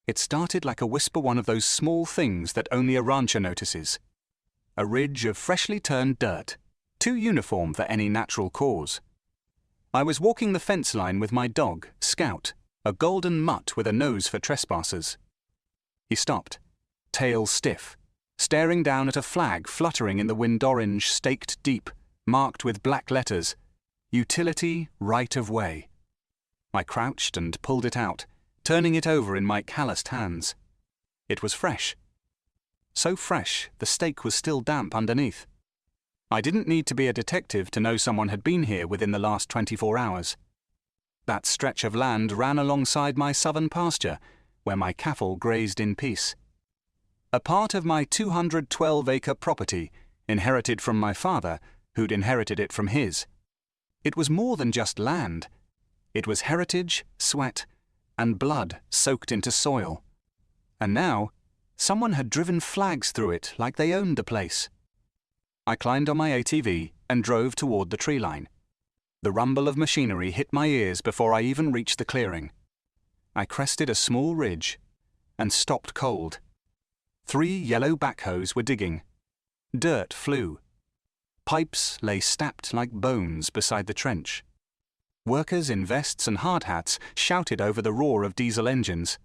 It started like a whisper, one of those small things that only a rancher notices. A ridge of freshly turned dirt, too uniform for any natural cause. I was walking the fence line with my dog, Scout, a golden mutt with a nose for trespassers. He stopped, tail stiff, staring down at a flag fluttering in the wind, orange, staked deep, marked with black letters, Utility Right of Way. I crouched and pulled it out, turning it over in my calloused hands. It was fresh. So fresh, the stake was still damp underneath. I didn't need to be a detective to know someone had been here within the last 24 hours. That stretch of land ran alongside my southern pasture, where my cattle grazed in peace. A part of my 212-acre property, inherited from my father, who'd inherited it from his. It was more than just land. It was heritage, sweat, and blood soaked into soil. And now, someone had driven flags through it like they owned the place. I climbed on my ATV and drove toward the tree line. The rumble of machinery hit my ears before I even reached the clearing. I crested a small ridge and stopped cold. 3 yellow backhoes were digging. Dirt flew. Pipes lay stacked like bones beside the trench. Workers in vests and hard hats shouted over the roar of diesel engines.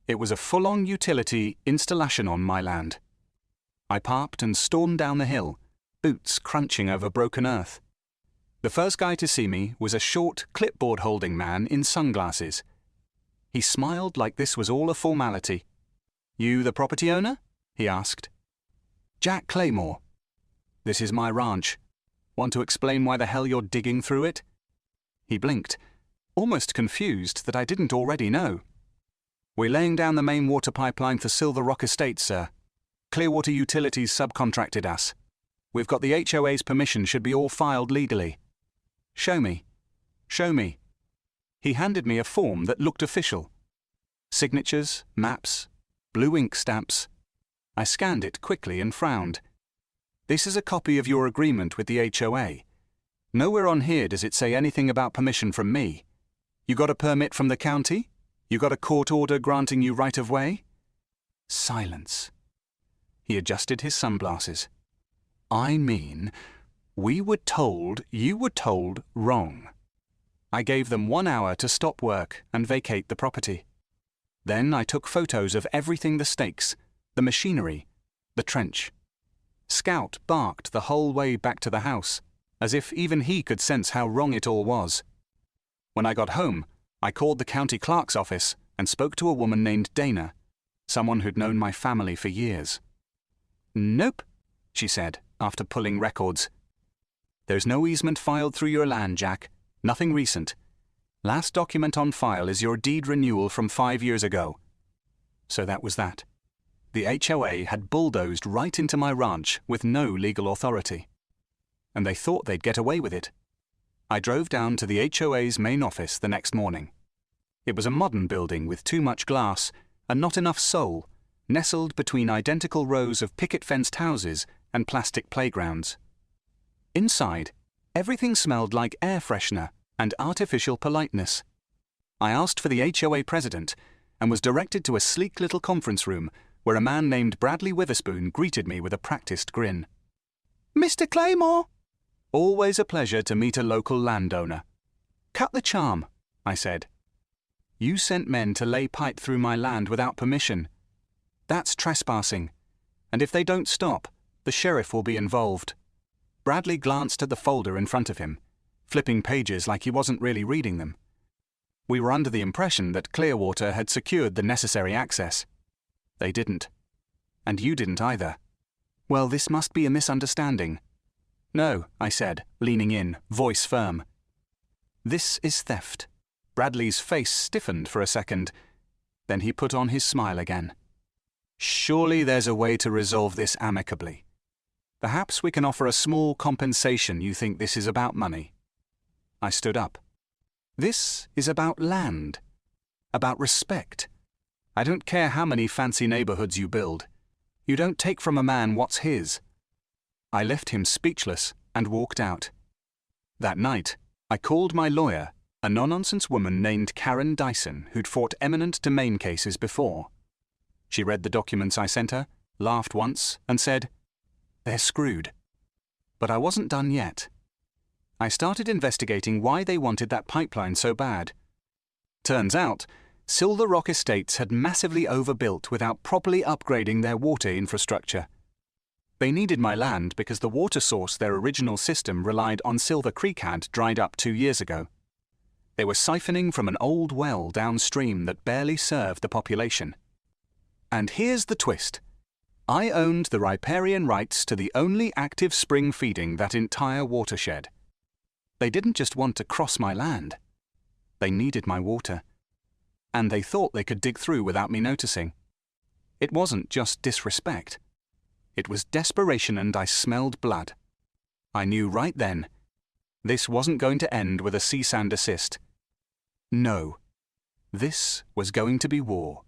It was a full-on utility installation on my land. I parked and stormed down the hill, boots crunching over broken earth. The first guy to see me was a short, clipboard-holding man in sunglasses. He smiled like this was all a formality. "You the property owner?" he asked. "Jack Claymore. This is my ranch. Want to explain why the hell you're digging through it?" He blinked, almost confused that I didn't already know. "We're laying down the main water pipeline for Silver Rock Estate, sir. Clearwater Utilities subcontracted us. We've got the HOA's permission, should be all filed legally." "Show me. Show me." He handed me a form that looked official. Signatures, maps, blue ink stamps. I scanned it quickly and frowned. "This is a copy of your agreement with the HOA. Nowhere on here does it say anything about permission from me. You got a permit from the county? You got a court order granting you right of way?" Silence. He adjusted his sunglasses. "I mean, you were told wrong." I gave them 1 hour to stop work and vacate the property. Then I took photos of everything: the stakes, the machinery, the trench. Scout barked the whole way back to the house, as if even he could sense how wrong it all was. When I got home, I called the county clerk's office and spoke to a woman named Dana, someone who'd known my family for years. "Nope," she said, after pulling records. "There's no easement filed through your land, Jack. Nothing recent. Last document on file is your deed renewal from 5 years ago." So that was that. The HOA had bulldozed right into my ranch with no legal authority. And they thought they'd get away with it. I drove down to the HOA's main office the next morning. It was a modern building with too much glass and not enough soul, nestled between identical rows of picket-fenced houses and plastic playgrounds. Inside, everything smelled like air freshener and artificial politeness. I asked for the HOA president and was directed to a sleek little conference room where a man named Bradley Witherspoon greeted me with a practiced grin. "Mr. Claymore!" Always a pleasure to meet a local landowner. "Cut the charm," I said. "You sent men to lay pipe through my land without permission. That's trespassing, and if they don't stop, the sheriff will be involved." Bradley glanced at the folder in front of him, flipping pages like he wasn't really reading them. We were under the impression that Clearwater had secured the necessary access. They didn't. And you didn't either. "Well, this must be a misunderstanding." "No," I said, leaning in, voice firm. "This is theft." Bradley's face stiffened for a second. Then he put on his smile again. "Surely there's a way to resolve this amicably. Perhaps we can offer a small compensation. You think this is about money?" I stood up. "This is about land. About respect. I don't care how many fancy neighborhoods you build. You don't take from a man what's his." I left him speechless and walked out. That night, I called my lawyer A no-nonsense woman named Karen Dyson who'd fought eminent domain cases before. She read the documents I sent her, laughed once, and said, "They're screwed." But I wasn't done yet. I started investigating why they wanted that pipeline so bad. Turns out, Silver Rock Estates had massively overbuilt without properly upgrading their water infrastructure. They needed my land because the water source their original system relied on Silver Creek had dried up 2 years ago. They were siphoning from an old well downstream that barely served the population. And here's the twist. I owned the riparian rights to the only active spring feeding that entire watershed. They didn't just want to cross my land. They needed my water. And they thought they could dig through without me noticing. It wasn't just disrespect. It was desperation, and I smelled blood. I knew right then, this wasn't going to end with a cease and desist. No, this was going to be war.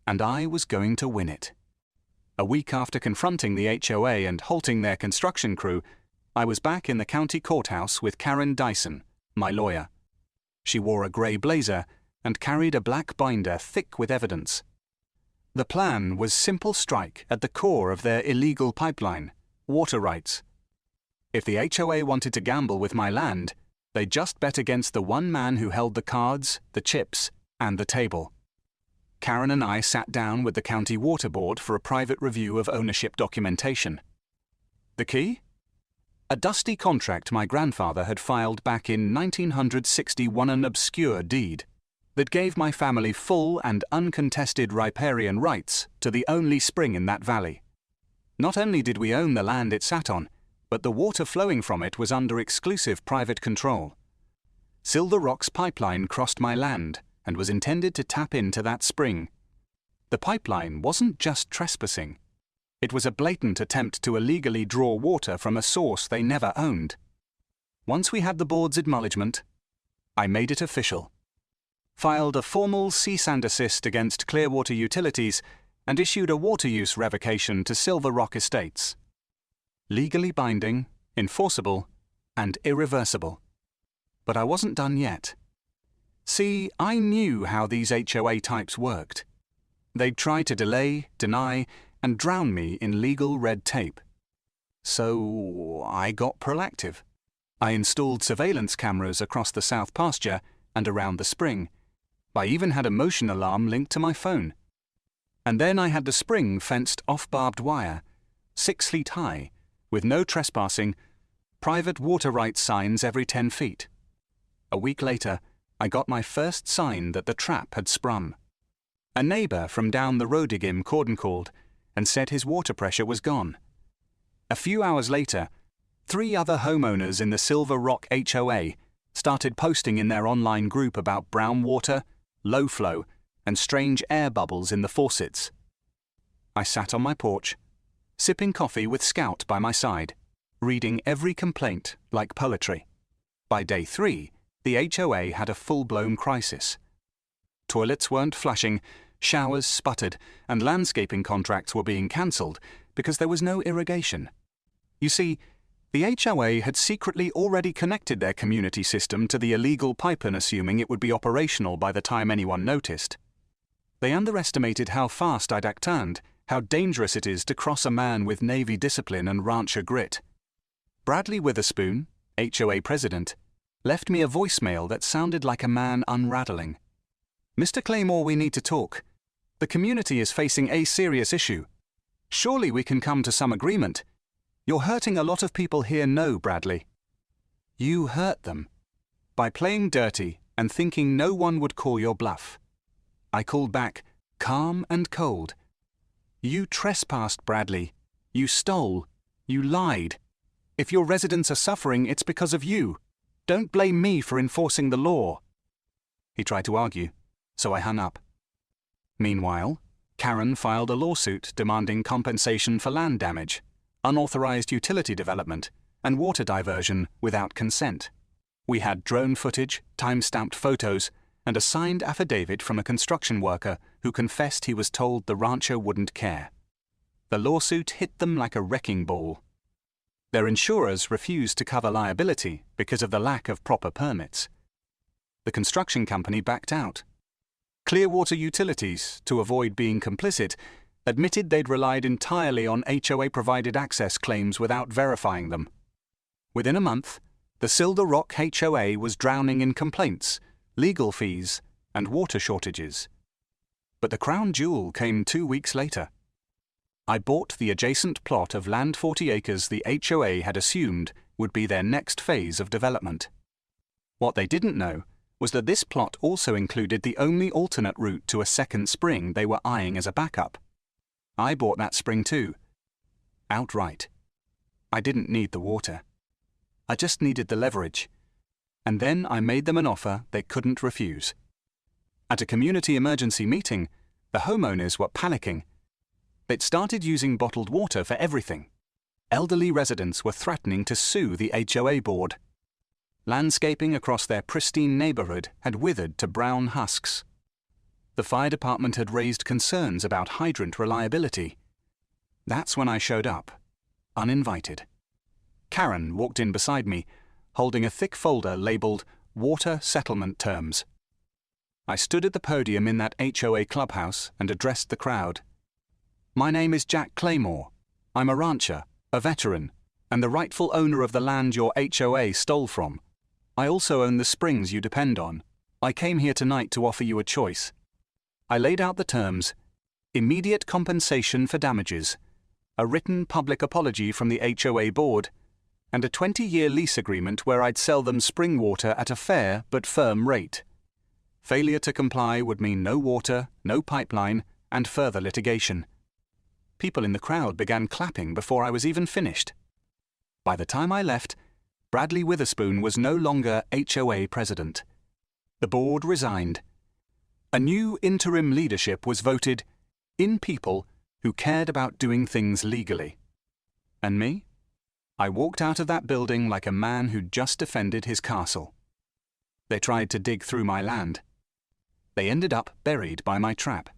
And I was going to win it. A week after confronting the HOA and halting their construction crew, I was back in the county courthouse with Karen Dyson, my lawyer. She wore a grey blazer and carried a black binder thick with evidence. The plan was simple strike at the core of their illegal pipeline, water rights. If the HOA wanted to gamble with my land, they just bet against the one man who held the cards, the chips, and the table. Karen and I sat down with the County Water Board for a private review of ownership documentation. The key? A dusty contract my grandfather had filed back in 1961, an obscure deed that gave my family full and uncontested riparian rights to the only spring in that valley. Not only did we own the land it sat on, but the water flowing from it was under exclusive private control. Silver Rock's pipeline crossed my land and was intended to tap into that spring. The pipeline wasn't just trespassing. It was a blatant attempt to illegally draw water from a source they never owned. Once we had the board's acknowledgement, I made it official. Filed a formal cease and desist against Clearwater Utilities and issued a water use revocation to Silver Rock Estates. Legally binding, enforceable, and irreversible. But I wasn't done yet. See, I knew how these HOA types worked. They'd try to delay, deny, and drown me in legal red tape. So I got proactive. I installed surveillance cameras across the south pasture and around the spring. I even had a motion alarm linked to my phone. And then I had the spring fenced off barbed wire, 6 feet high, with no trespassing, private water rights signs every 10 feet. A week later, I got my first sign that the trap had sprung. A neighbour from down the road again called and said his water pressure was gone. A few hours later, 3 other homeowners in the Silver Rock HOA started posting in their online group about brown water, low flow, and strange air bubbles in the faucets. I sat on my porch, sipping coffee with Scout by my side, reading every complaint like poetry. By day 3, the HOA had a full-blown crisis. Toilets weren't flushing, showers sputtered, and landscaping contracts were being cancelled because there was no irrigation. You see, the HOA had secretly already connected their community system to the illegal pipeline, assuming it would be operational by the time anyone noticed. They underestimated how fast I'd act turned, how dangerous it is to cross a man with Navy discipline and rancher grit. Bradley Witherspoon, HOA president, left me a voicemail that sounded like a man unraveling. "Mr. Claymore, we need to talk. The community is facing a serious issue. Surely we can come to some agreement. You're hurting a lot of people here." "No, Bradley. You hurt them by playing dirty and thinking no one would call your bluff." I called back, calm and cold. "You trespassed, Bradley. You stole. You lied. If your residents are suffering, it's because of you. Don't blame me for enforcing the law." He tried to argue, so I hung up. Meanwhile, Karen filed a lawsuit demanding compensation for land damage, unauthorized utility development, and water diversion without consent. We had drone footage, time-stamped photos, and a signed affidavit from a construction worker who confessed he was told the rancher wouldn't care. The lawsuit hit them like a wrecking ball. Their insurers refused to cover liability because of the lack of proper permits. The construction company backed out. Clearwater Utilities, to avoid being complicit, admitted they'd relied entirely on HOA-provided access claims without verifying them. Within a month, the Silder Rock HOA was drowning in complaints, legal fees, and water shortages. But the crown jewel came 2 weeks later. I bought the adjacent plot of land 40 acres the HOA had assumed would be their next phase of development. What they didn't know was that this plot also included the only alternate route to a second spring they were eyeing as a backup. I bought that spring too. Outright. I didn't need the water. I just needed the leverage. And then I made them an offer they couldn't refuse. At a community emergency meeting, the homeowners were panicking. They'd started using bottled water for everything. Elderly residents were threatening to sue the HOA board. Landscaping across their pristine neighborhood had withered to brown husks. The fire department had raised concerns about hydrant reliability. That's when I showed up, uninvited. Karen walked in beside me, holding a thick folder labeled Water Settlement Terms. I stood at the podium in that HOA clubhouse and addressed the crowd. My name is Jack Claymore. I'm a rancher, a veteran, and the rightful owner of the land your HOA stole from. I also own the springs you depend on. I came here tonight to offer you a choice. I laid out the terms: immediate compensation for damages, a written public apology from the HOA board, and a 20-year lease agreement where I'd sell them spring water at a fair but firm rate. Failure to comply would mean no water, no pipeline, and further litigation. People in the crowd began clapping before I was even finished. By the time I left, Bradley Witherspoon was no longer HOA president. The board resigned. A new interim leadership was voted in people who cared about doing things legally. And me? I walked out of that building like a man who'd just defended his castle. They tried to dig through my land. They ended up buried by my trap.